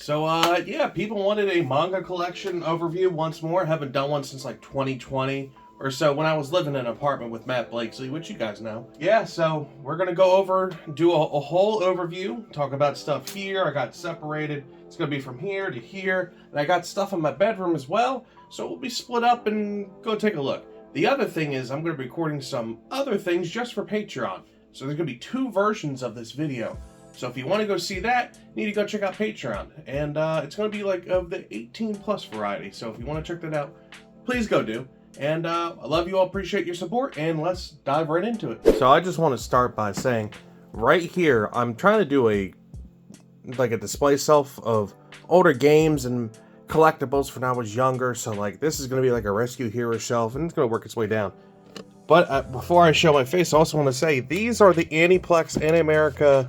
So, yeah, people wanted a manga collection overview once more. Haven't done one since like 2020 or so when I was living in an apartment with Matt Blakesley, which you guys know. Yeah, so we're going to go over, do a whole overview, talk about stuff here. I got separated. It's going to be from here to here. And I got stuff in my bedroom as well. So we'll be split up and go take a look. The other thing is I'm going to be recording some other things just for Patreon. So there's going to be 2 versions of this video. So if you want to go see that, you need to go check out Patreon. And it's going to be like of the 18 plus variety. So if you want to check that out, please go do. And I love you all, appreciate your support, and let's dive right into it. So I just want to start by saying, right here, I'm trying to do a display shelf of older games and collectibles from when I was younger. So like this is going to be like a Rescue Hero shelf, and it's going to work its way down. But before I show my face, I also want to say these are the Aniplex Animerica,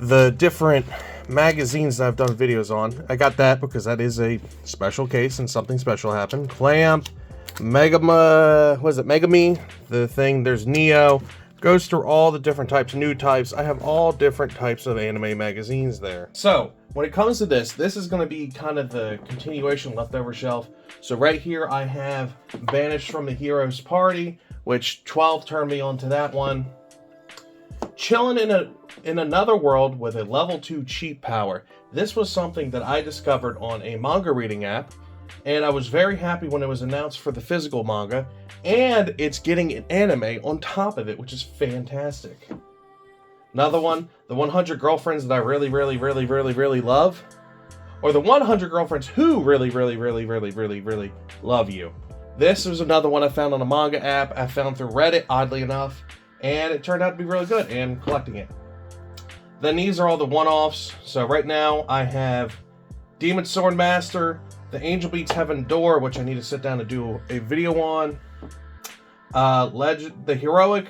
the different magazines that I've done videos on. I got that because that is a special case and something special happened. Clamp, Megami, the thing, there's Neo. Goes through all the different types, new types. I have all different types of anime magazines there. So, when it comes to this is going to be kind of the continuation leftover shelf. So right here I have Banished from the Heroes Party, which 12 turned me onto that one. Chilling in another world with a level 2 cheat power. This was something that I discovered on a manga reading app, and I was very happy when it was announced for the physical manga, and it's getting an anime on top of it, which is fantastic. Another one, the 100 Girlfriends that I really love, or the 100 Girlfriends who really love you. This was another one I found on a manga app. I found through Reddit, oddly enough, and it turned out to be really good, and collecting it. Then these are all the one-offs. So right now I have Demon Sword Master, the Angel Beats Heaven Door, which I need to sit down and do a video on. The Heroic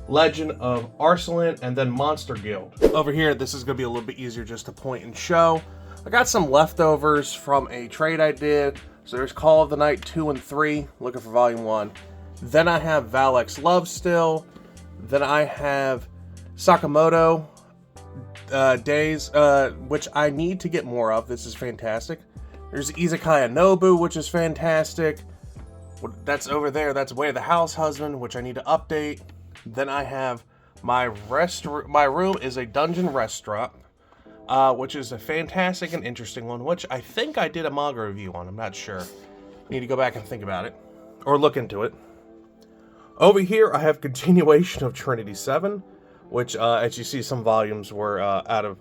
Legend of Arsalan, and then Monster Guild. Over here, this is going to be a little bit easier just to point and show. I got some leftovers from a trade I did. So there's Call of the Night 2 and 3, looking for Volume 1. Then I have Valek's Love still. Then I have Sakamoto Days, which I need to get more of. This is fantastic. There's Izakaya Nobu, which is fantastic. That's over there. That's Way of the House Husband, which I need to update. Then I have my room is a dungeon restaurant, which is a fantastic and interesting one, which I think I did a manga review on. I'm not sure. Need to go back and think about it, or look into it. Over here, I have continuation of Trinity 7, which, as you see, some volumes were out of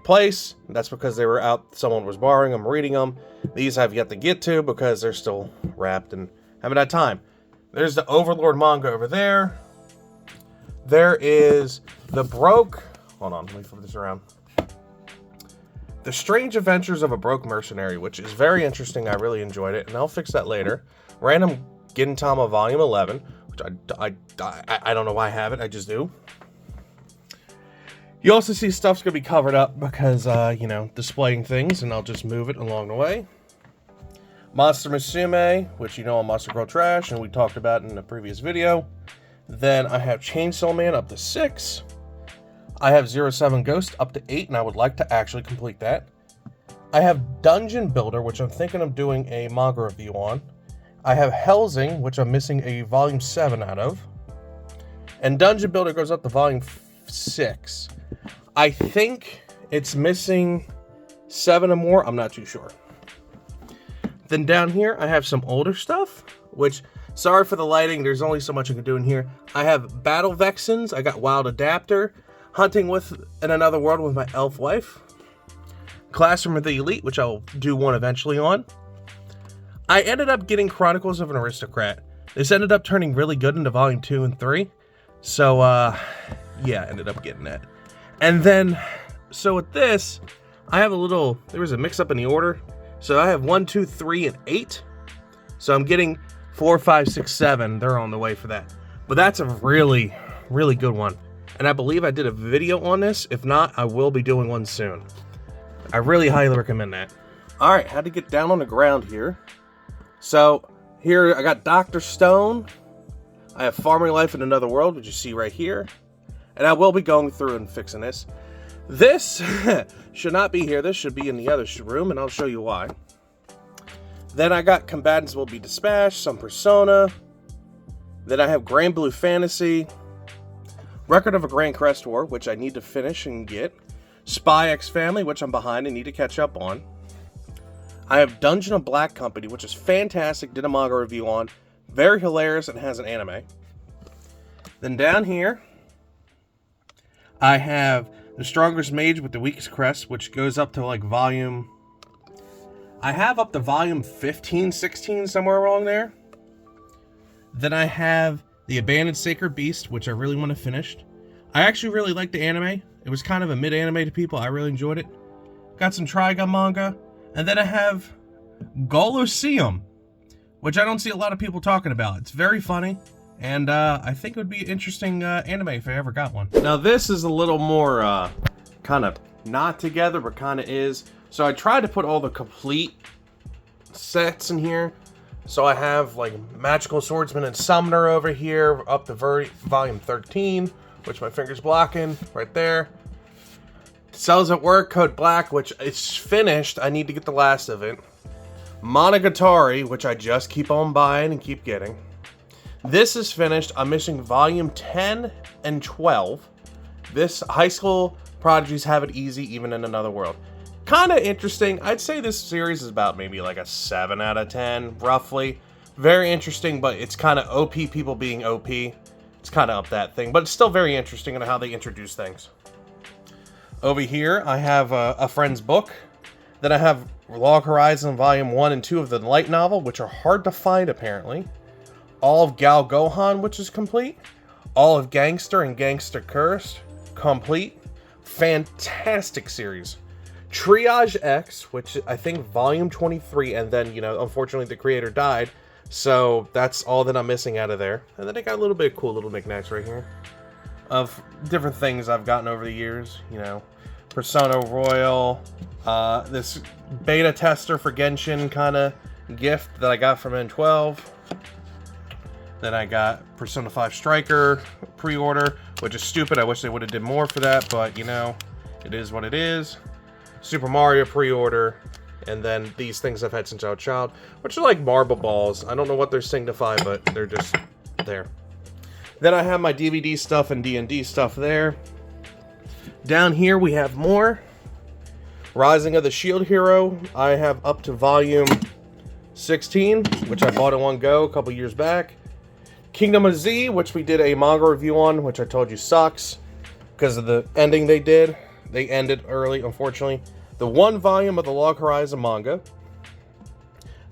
place. That's because they were out. Someone was borrowing them, reading them. These I've yet to get to because they're still wrapped and haven't had time. There's the Overlord manga over there. There is the Hold on, let me flip this around. The Strange Adventures of a Broke Mercenary, which is very interesting. I really enjoyed it, and I'll fix that later. Random Gintama Volume 11, which I don't know why I have it. I just do. You also see stuff's going to be covered up because, displaying things, and I'll just move it along the way. Monster Musume, which you know on Monster Girl Trash, and we talked about in a previous video. Then I have Chainsaw Man up to 6. I have 07 Ghost up to 8, and I would like to actually complete that. I have Dungeon Builder, which I'm thinking of doing a manga review on. I have Helsing, which I'm missing a Volume 7 out of. And Dungeon Builder goes up to Volume 6. I think it's missing 7 or more. I'm not too sure. Then down here, I have some older stuff, which, sorry for the lighting, there's only so much I can do in here. I have Battle Vexens. I got Wild Adapter. Hunting in Another World with my elf wife. Classroom of the Elite, which I'll do one eventually on. I ended up getting Chronicles of an Aristocrat. This ended up turning really good into Volume 2 and 3. So, yeah, ended up getting that. And then, so with this, I have there was a mix-up in the order. So I have 1, 2, 3, and 8. So I'm getting 4, 5, 6, 7. They're on the way for that. But that's a really good one. And I believe I did a video on this. If not, I will be doing one soon. I really highly recommend that. Alright, had to get down on the ground here. So, here I got Dr. Stone. I have Farming Life in Another World, which you see right here. And I will be going through and fixing this. This should not be here. This should be in the other room, and I'll show you why. Then I got Combatants Will Be Dispatched, some Persona. Then I have Grand Blue Fantasy, Record of a Grand Crest War, which I need to finish and get. Spy X Family, which I'm behind and need to catch up on. I have Dungeon of Black Company, which is fantastic, did a manga review on. Very hilarious and has an anime. Then down here, I have The Strongest Mage with the Weakest Crest, which goes up to like volume... I have up to volume 15, 16, somewhere along there. Then I have The Abandoned Sacred Beast, which I really want to finish. I actually really liked the anime. It was kind of a mid-anime to people. I really enjoyed it. Got some Trigun manga. And then I have Golosseum, which I don't see a lot of people talking about. It's very funny, and I think it would be an interesting anime if I ever got one. Now this is a little more kind of not together, but kind of is. So I tried to put all the complete sets in here. So I have like Magical Swordsman and Summoner over here, up to volume 13, which my finger's blocking right there. Cells at Work, Code Black, which is finished. I need to get the last of it. Monogatari, which I just keep on buying and keep getting. This is finished. I'm missing volume 10 and 12. This High School Prodigies Have It Easy, Even in Another World. Kind of interesting. I'd say this series is about maybe like a 7 out of 10, roughly. Very interesting, but it's kind of OP people being OP. It's kind of up that thing, but it's still very interesting in how they introduce things. Over here, I have a friend's book. Then I have Log Horizon Volume 1 and 2 of the light novel, which are hard to find, apparently. All of Gal Gohan, which is complete. All of Gangster and Gangster Cursed, complete. Fantastic series. Triage X, which I think Volume 23, and then, you know, unfortunately the creator died. So that's all that I'm missing out of there. And then I got a little bit of cool little knickknacks right here of different things I've gotten over the years, you know. Persona Royal, this beta tester for Genshin kind of gift that I got from N12. Then I got Persona 5 Striker pre-order, which is stupid. I wish they would have did more for that, but you know, it is what it is. Super Mario pre-order, and then these things I've had since I was a child, which are like marble balls. I don't know what they're signify, but they're just there. Then I have my DVD stuff and D&D stuff there. Down here we have more. Rising of the Shield Hero. I have up to volume 16, which I bought in one go a couple years back. Kingdom of Z, which we did a manga review on, which I told you sucks because of the ending they did. They ended early, unfortunately. The one volume of the Log Horizon manga.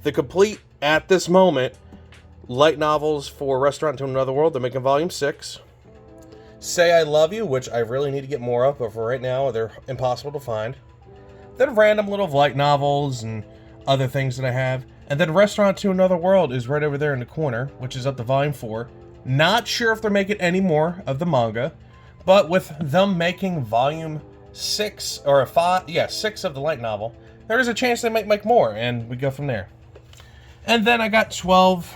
The complete, at this moment, light novels for Restaurant to Another World. They're making volume 6. Say I Love You, which I really need to get more of, but for right now, they're impossible to find. Then random little light novels and other things that I have. And then Restaurant to Another World is right over there in the corner, which is up to volume 4. Not sure if they're making any more of the manga, but with them making volume 6, or 5, yeah, 6 of the light novel, there is a chance they might make more, and we go from there. And then I got 12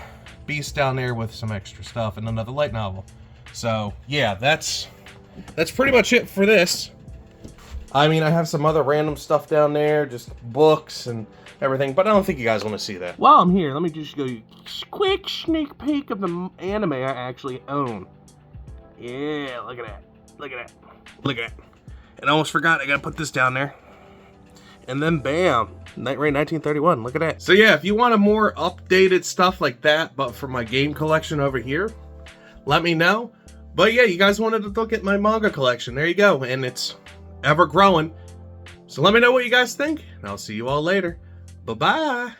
Beasts down there with some extra stuff and another light novel. So, yeah, that's pretty much it for this. I mean, I have some other random stuff down there, just books and everything, but I don't think you guys want to see that. While I'm here, let me just go a quick sneak peek of the anime I actually own. Yeah, look at that. Look at that. Look at that. And I almost forgot, I gotta put this down there. And then bam, Night Raid 1931, look at that. So yeah, if you want a more updated stuff like that, but for my game collection over here, let me know. But yeah, you guys wanted to look at my manga collection. There you go, and it's ever growing. So let me know what you guys think, and I'll see you all later. Bye-bye.